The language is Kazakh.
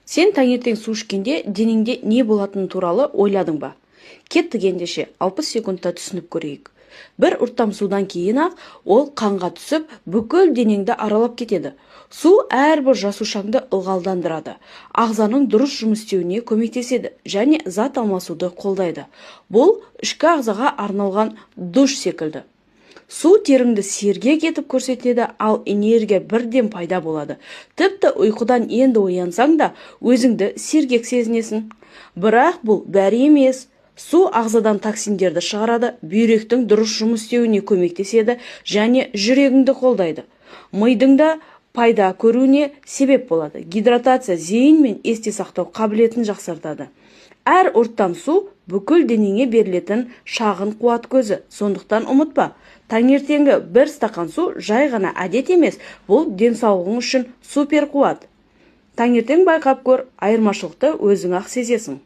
Сен таңертең су ішкенде денеңде не болатыны туралы ойладың ба? Кеттік ендеше 60 секундта түсініп көрейік. Бір ұрттам судан кейін-ақ ол қанға түсіп, бүкіл денеңді аралап кетеді. Су әрбір жасушаңды ылғалдандырады, ағзаның дұрыс жұмыс істеуіне көмектеседі және зат алмасуды қолдайды. Бұл ішкі ағзаға арналған душ секілді. Су теріңді сергек етіп көрсетеді, ал энергия бірден пайда болады. Тіпті ұйқыдан енді оянсаң да, өзіңді сергек сезінесің. Бірақ бұл бәрі емес. Су ағзадан токсиндерді шығарады, бүйректің дұрыс жұмыс істеуіне көмектеседі және жүрегіңді қолдайды. Мидың да пайда көруіне себеп болады. Гидратация зейін мен есте сақтау қабілетін жақсартады. Әр ұрттам су бүкіл денеңе берілетін шағын қуат көзі. Сондықтан ұмытпа, таңертеңгі бір стақан су жай ғана әдет емес, бұл денсаулығың үшін супер қуат. Таңертең байқап көр, айырмашылықты өзің ақ сезесің.